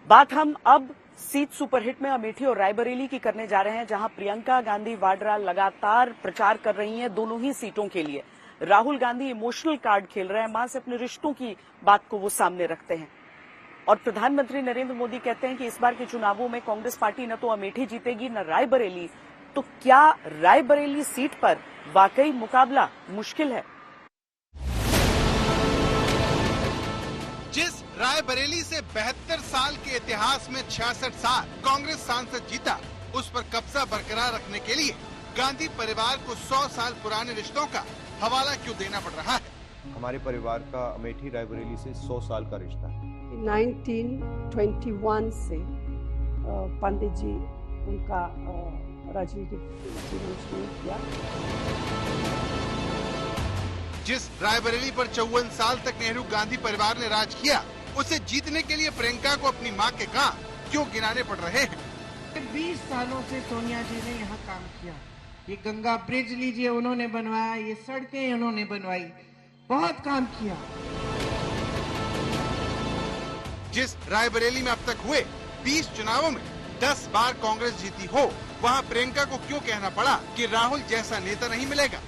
बात हम अब सीट सुपरहिट में अमेठी और रायबरेली की करने जा रहे हैं, जहां प्रियंका गांधी वाड्रा लगातार प्रचार कर रही हैं दोनों ही सीटों के लिए। राहुल गांधी इमोशनल कार्ड खेल रहे हैं, मां से अपने रिश्तों की बात को वो सामने रखते हैं। और प्रधानमंत्री नरेंद्र मोदी कहते हैं कि इस बार के चुनावों में कांग्रेस पार्टी न तो अमेठी जीतेगी न रायबरेली। तो क्या रायबरेली सीट पर वाकई मुकाबला मुश्किल है? जिस रायबरेली से 72 साल के इतिहास में 66 साल कांग्रेस सांसद जीता, उस पर कब्जा बरकरार रखने के लिए गांधी परिवार को 100 साल पुराने रिश्तों का हवाला क्यों देना पड़ रहा है? हमारे परिवार का अमेठी रायबरेली से 100 साल का रिश्ता है। 1921 से पंडित जी उनका राजनीतिक जीवन शुरू किया। जिस रायबरेली पर 54 साल तक नेहरू गांधी परिवार ने राज किया, उसे जीतने के लिए प्रियंका को अपनी मां के काम क्यों गिनाने पड़ रहे हैं? 20 सालों से सोनिया जी ने यहाँ काम किया। ये गंगा ब्रिज लीजिए, उन्होंने बनवाया, ये सड़कें उन्होंने बनवाई, बहुत काम किया। जिस रायबरेली में अब तक हुए 20 चुनावों में 10 बार कांग्रेस जीती हो, वहाँ प्रियंका को क्यों कहना पड़ा कि राहुल जैसा नेता नहीं मिलेगा?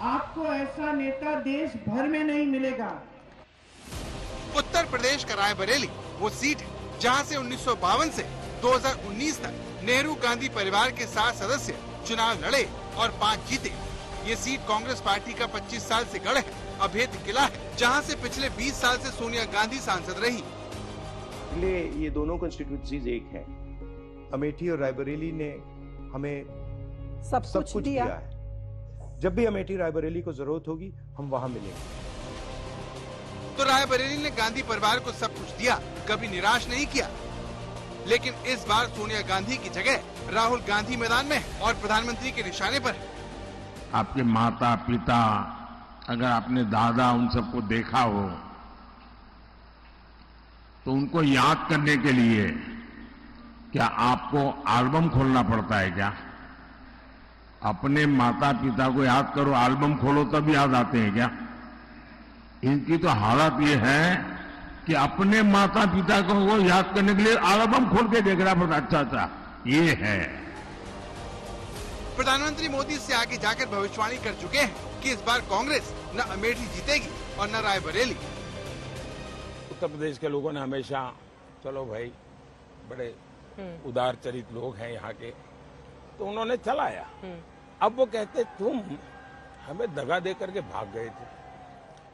आपको ऐसा नेता देश भर में नहीं मिलेगा। उत्तर प्रदेश का रायबरेली वो सीट है जहाँ से 1952 से 2019 तक नेहरू गांधी परिवार के 7 सदस्य चुनाव लड़े और 5 जीते। ये सीट कांग्रेस पार्टी का 25 साल से गढ़ है, अभेद किला है, जहाँ से पिछले 20 साल से सोनिया गांधी सांसद रही। इसलिए ये दोनों कॉन्स्टिट्यूंसीज एक हैं। अमेठी और रायबरेली ने हमें सब कुछ दिया है। जब भी अमेठी रायबरेली को जरूरत होगी, हम वहाँ मिलेंगे। तो रायबरेली ने गांधी परिवार को सब कुछ दिया, कभी निराश नहीं किया। लेकिन इस बार सोनिया गांधी की जगह राहुल गांधी मैदान में है और प्रधानमंत्री के निशाने पर है। आपके माता पिता, अगर आपने दादा उन सबको देखा हो, तो उनको याद करने के लिए क्या आपको एल्बम खोलना पड़ता है क्या? अपने माता पिता को याद करो, एल्बम खोलो तब याद आते हैं क्या? इनकी तो हालत ये है कि अपने माता पिता को वो याद करने के लिए एल्बम खोल के देख रहा पड़ता। अच्छा, ये है। प्रधानमंत्री मोदी इससे आगे जाकर भविष्यवाणी कर चुके हैं कि इस बार कांग्रेस न अमेठी जीतेगी और न रायबरेली। उत्तर प्रदेश के लोगों ने हमेशा, चलो भाई बड़े उदार चरित लोग हैं यहाँ के, तो उन्होंने चलाया। अब वो कहते तुम हमें दगा दे करके भाग गए थे,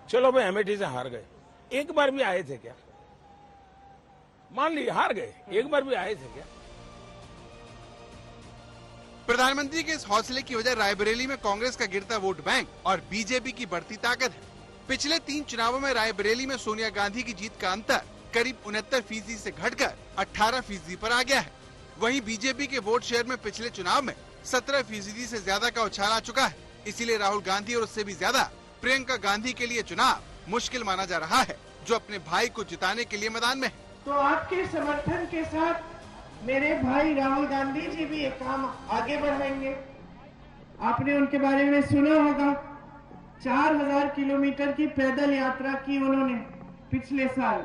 चलो भाई अमेठी से हार गए। एक बार भी आए थे क्या? मान लीजिए हार गए, एक बार भी आए थे क्या? प्रधानमंत्री के इस हौसले की वजह रायबरेली में कांग्रेस का गिरता वोट बैंक और बीजेपी की बढ़ती ताकत है। पिछले 3 चुनावों में रायबरेली में सोनिया गांधी की जीत का अंतर करीब 69% से घटकर 18% पर आ गया है। वहीं बीजेपी के वोट शेयर में पिछले चुनाव में 17% से ज्यादा का उछाल आ चुका है। इसीलिए राहुल गांधी और उससे भी ज्यादा प्रियंका गांधी के लिए चुनाव मुश्किल माना जा रहा है, जो अपने भाई को जिताने के लिए मैदान में है। तो आपके समर्थन के साथ मेरे भाई राहुल गांधी जी भी एक काम आगे बढ़ाएंगे। आपने उनके बारे में सुना होगा, 4000 किलोमीटर की पैदल यात्रा की उन्होंने पिछले साल,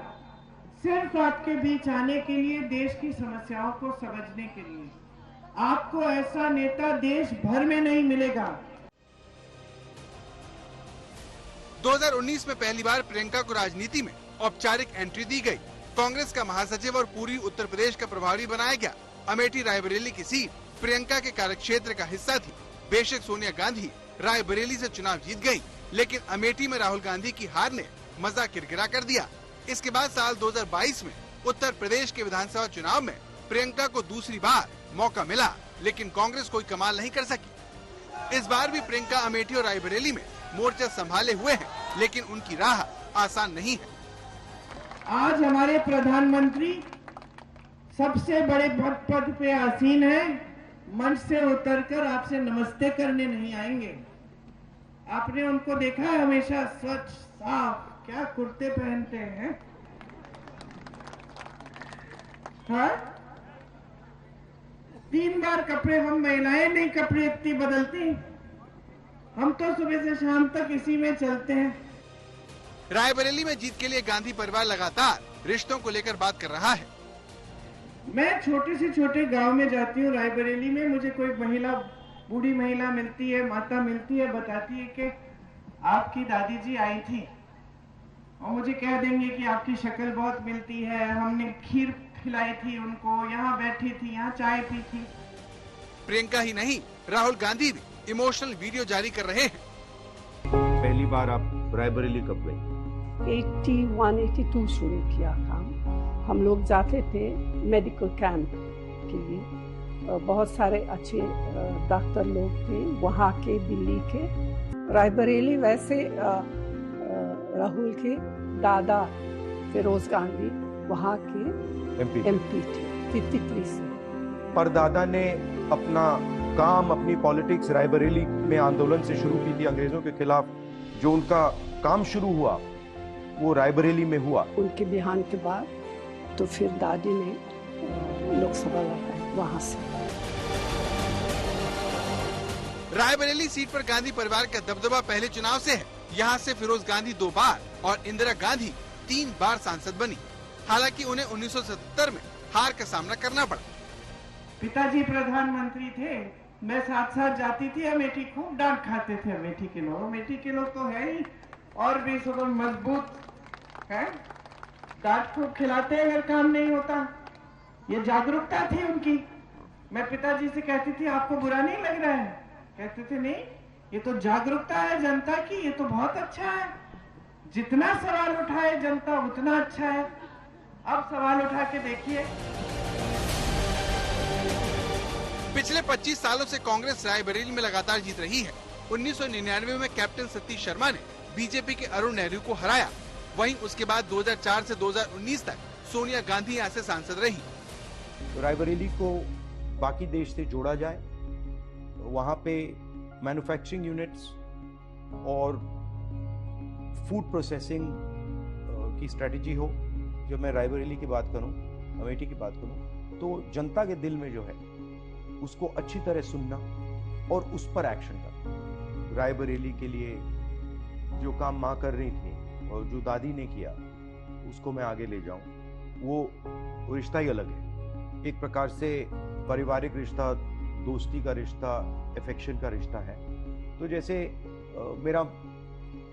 सिर्फ आपके बीच आने के लिए, देश की समस्याओं को समझने के लिए। आपको ऐसा नेता देश भर में नहीं मिलेगा। 2019 में पहली बार प्रियंका को राजनीति में औपचारिक एंट्री दी गई। कांग्रेस का महासचिव और पूर्वी उत्तर प्रदेश का प्रभारी बनाया गया। अमेठी रायबरेली की सीट प्रियंका के कार्यक्षेत्र का हिस्सा थी। बेशक सोनिया गांधी रायबरेली से चुनाव जीत गई, लेकिन अमेठी में राहुल गांधी की हार ने मजा किरकिरा कर दिया। इसके बाद साल 2022 में उत्तर प्रदेश के विधानसभा चुनाव में प्रियंका को दूसरी बार मौका मिला, लेकिन कांग्रेस कोई कमाल नहीं कर सकी। इस बार भी प्रियंका अमेठी और रायबरेली में मोर्चा संभाले हुए हैं, लेकिन उनकी राह आसान नहीं है। आज हमारे प्रधानमंत्री सबसे बड़े पद पे आसीन है, मंच से उतरकर आपसे नमस्ते करने नहीं आएंगे। आपने उनको देखा है, हमेशा स्वच्छ साफ क्या कुर्ते पहनते हैं। हाँ, 3 बार कपड़े, हम महिलाएं नहीं कपड़े इतनी बदलती, हम तो सुबह से शाम तक इसी में चलते हैं। रायबरेली में जीत के लिए गांधी परिवार लगातार रिश्तों को लेकर बात कर रहा है। मैं छोटे से छोटे गांव में जाती हूँ, रायबरेली में मुझे कोई महिला, बूढ़ी महिला मिलती है, माता मिलती है, बताती है कि आपकी दादी जी आई थी और मुझे कह देंगे कि आपकी शक्ल बहुत मिलती है, हमने खीर खिलाई थी उनको, यहाँ बैठी थी, यहाँ चाय पी थी। प्रियंका ही नहीं, राहुल गांधी भी इमोशनल वीडियो जारी कर रहे हैं। पहली बार आप रायबरेली कब गई? 81-82 शुरू किया काम। हम लोग जाते थे मेडिकल कैंप के लिए, बहुत सारे अच्छे डॉक्टर लोग थे वहाँ के, दिल्ली के। रायबरेली वैसे राहुल के दादा फिरोज गांधी वहाँ के एमपी थे 53 से। परदादा ने अपना काम, अपनी पॉलिटिक्स रायबरेली में आंदोलन से शुरू की थी अंग्रेजों के खिलाफ। जो उनका काम शुरू हुआ वो रायबरेली में हुआ। उनके देहांत के बाद तो फिर दादी ने लोकसभा लड़ाई वहां से। रायबरेली सीट पर गांधी परिवार का दबदबा पहले चुनाव से है। यहाँ से फिरोज गांधी 2 बार और इंदिरा गांधी 3 बार सांसद बनी। हालांकि उन्हें 1977 में हार का सामना करना पड़ा। पिताजी प्रधानमंत्री थे, मैं साथ साथ जाती थी अमेठी, खूब डांट खाते थे अमेठी के लोग। अमेठी के लोग तो है ही और भी सब मजबूत है, डांट खूब खिलाते अगर काम नहीं होता। ये जागरूकता थी उनकी। मैं पिताजी से कहती थी आपको बुरा नहीं लग रहा है? कहते थे नहीं, ये तो जागरूकता है जनता की, ये तो बहुत अच्छा है। जितना सवाल उठाए जनता उतना अच्छा है। अब सवाल उठा के देखिए। पिछले 25 सालों से कांग्रेस रायबरेली में लगातार जीत रही है। 1999 में कैप्टन सतीश शर्मा ने बीजेपी के अरुण नेहरू को हराया। वहीं उसके बाद 2004 से 2019 तक सोनिया गांधी यहाँ से सांसद रही। तो रायबरेली को बाकी देश से जोड़ा जाए, वहाँ पे मैन्युफैक्चरिंग यूनिट्स और फूड प्रोसेसिंग की स्ट्रेटजी हो। जब मैं रायबरेली की बात करूँ, अमेठी की बात करूँ, तो जनता के दिल में जो है उसको अच्छी तरह सुनना और उस पर एक्शन करना। रायबरेली के लिए जो काम माँ कर रही थी और जो दादी ने किया उसको मैं आगे ले जाऊं, वो रिश्ता ही अलग है। एक प्रकार से पारिवारिक रिश्ता, दोस्ती का रिश्ता, अफेक्शन का रिश्ता है। तो जैसे मेरा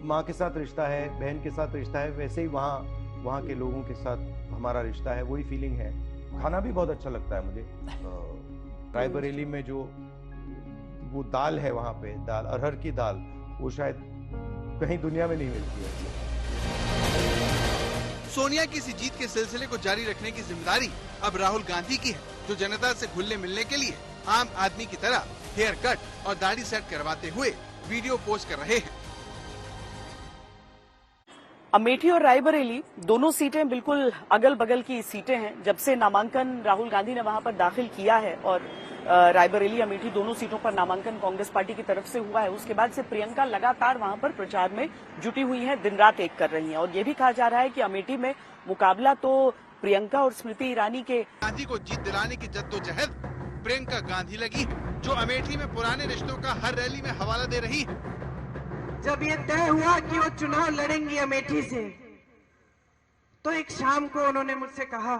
माँ के साथ रिश्ता है, बहन के साथ रिश्ता है, वैसे ही वहाँ के लोगों के साथ हमारा रिश्ता है, वही फीलिंग है। खाना भी बहुत अच्छा लगता है मुझे। रायबरेली में जो वो दाल है, वहाँ पे दाल, अरहर की दाल, वो शायद कहीं दुनिया में नहीं मिलती है। सोनिया की इसी जीत के सिलसिले को जारी रखने की जिम्मेदारी अब राहुल गांधी की है, जो जनता से घुलने मिलने के लिए आम आदमी की तरह हेयर कट और दाढ़ी सेट करवाते हुए वीडियो पोस्ट कर रहे हैं। अमेठी और रायबरेली दोनों सीटें बिल्कुल अगल बगल की सीटें हैं। जब से नामांकन राहुल गांधी ने वहां पर दाखिल किया है और रायबरेली, अमेठी दोनों सीटों पर नामांकन कांग्रेस पार्टी की तरफ से हुआ है, उसके बाद से प्रियंका लगातार वहां पर प्रचार में जुटी हुई हैं, दिन रात एक कर रही हैं। और ये भी कहा जा रहा है कि अमेठी में मुकाबला तो प्रियंका और स्मृति ईरानी के। गांधी को जीत दिलाने की जद्दोजहद प्रियंका गांधी लगी है, जो अमेठी में पुराने रिश्तों का हर रैली में हवाला दे रही है। जब ये तय हुआ कि वो चुनाव लड़ेंगी अमेठी से, तो एक शाम को उन्होंने मुझसे कहा,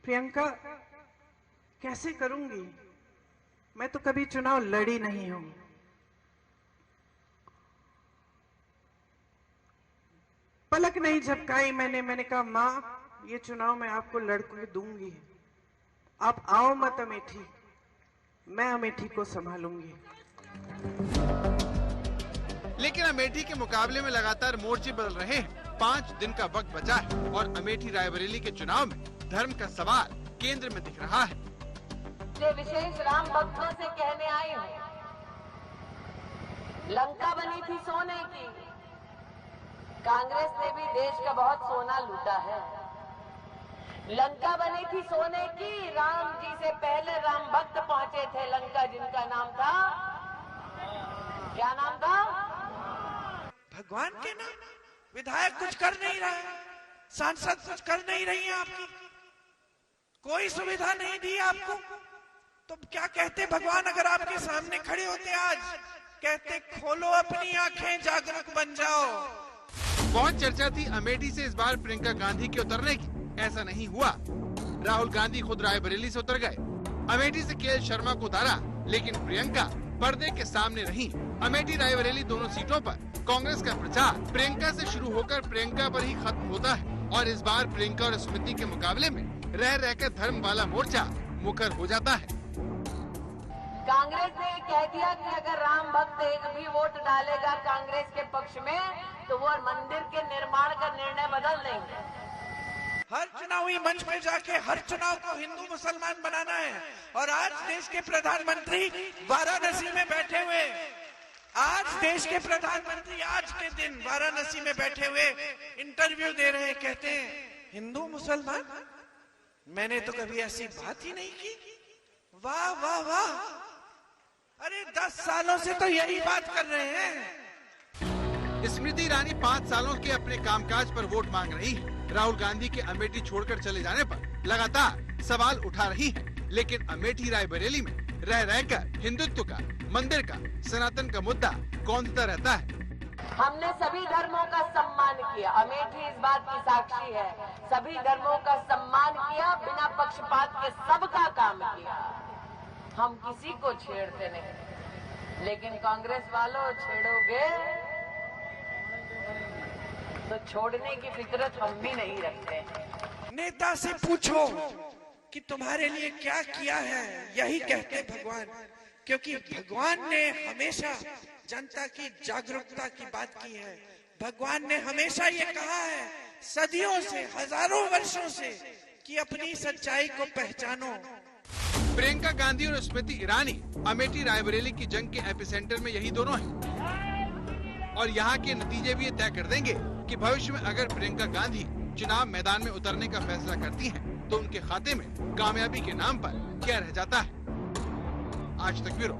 प्रियंका कैसे करूंगी, मैं तो कभी चुनाव लड़ी नहीं हूं। पलक नहीं झपकाई मैंने कहा, माँ ये चुनाव मैं आपको लड़के दूंगी, आप आओ मत अमेठी, मैं अमेठी को संभालूंगी। लेकिन अमेठी के मुकाबले में लगातार मोर्चे बदल रहे हैं। 5 दिन का वक्त बचा है और अमेठी रायबरेली के चुनाव में धर्म का सवाल केंद्र में दिख रहा है। विशेष राम भक्तों से कहने आई हूँ, लंका बनी थी सोने की, कांग्रेस ने भी देश का बहुत सोना लूटा है। लंका बनी थी सोने की, राम जी से पहले राम भक्त पहुंचे थे लंका, जिनका नाम था, क्या नाम था? भगवान के नाम। विधायक कुछ कर नहीं रहा है, सांसद कुछ कर नहीं रही है, आपकी कोई सुविधा नहीं दी आपको, तो क्या कहते भगवान अगर आपके सामने खड़े होते आज, कहते खोलो अपनी आंखें, जागरूक बन जाओ। बहुत चर्चा थी अमेठी से इस बार प्रियंका गांधी के उतरने की, ऐसा नहीं हुआ। राहुल गांधी खुद रायबरेली से उतर गए। अमेठी से केएल शर्मा को उतारा, लेकिन प्रियंका पर्दे के सामने रहीं। अमेठी रायबरेली दोनों सीटों पर कांग्रेस का प्रचार प्रियंका से शुरू होकर प्रियंका पर ही खत्म होता है और इस बार प्रियंका और स्मृति के मुकाबले में रह रहकर धर्म वाला मोर्चा मुखर हो जाता है। कांग्रेस ने कह दिया कि अगर राम भक्त एक भी वोट डालेगा कांग्रेस के पक्ष में तो वो मंदिर के निर्माण का निर्णय बदल देंगे। हर चुनावी मंच में जाके हर चुनाव को हिंदू मुसलमान बनाना है। और आज देश के प्रधानमंत्री वाराणसी में बैठे हुए, आज देश के प्रधानमंत्री आज के दिन वाराणसी में बैठे हुए इंटरव्यू दे रहे हैं, कहते हैं हिंदू मुसलमान, मैंने तो कभी ऐसी बात ही नहीं की। वाह वाह वाह, अरे 10 सालों से तो यही बात कर रहे हैं। स्मृति ईरानी 5 सालों के अपने कामकाज पर वोट मांग रही है। राहुल गांधी के अमेठी छोड़कर चले जाने पर लगातार सवाल उठा रही है, लेकिन अमेठी रायबरेली में रह रहकर हिंदुत्व का, मंदिर का, सनातन का मुद्दा कौंधता रहता है। हमने सभी धर्मों का सम्मान किया, अमेठी इस बात की साक्षी है। सभी धर्मों का सम्मान किया, बिना पक्षपात के सबका काम किया। हम किसी को छेड़ते नहीं, लेकिन कांग्रेस वालों छेड़ोगे तो छोड़ने की फितरत हम भी नहीं रखते। नेता से पूछो कि तुम्हारे लिए क्या किया है, यही कहते भगवान, क्योंकि भगवान ने हमेशा जनता की जागरूकता की बात की है। भगवान ने हमेशा ये कहा है, सदियों से, हजारों वर्षों से, कि अपनी सच्चाई को पहचानो। प्रियंका गांधी और स्मृति ईरानी अमेठी रायबरेली की जंग के एपिसेंटर में यही दोनों हैं और यहाँ के नतीजे भी ये तय कर देंगे कि भविष्य में अगर प्रियंका गांधी चुनाव मैदान में उतरने का फैसला करती हैं, तो उनके खाते में कामयाबी के नाम पर क्या रह जाता है। आज तक ब्यूरो।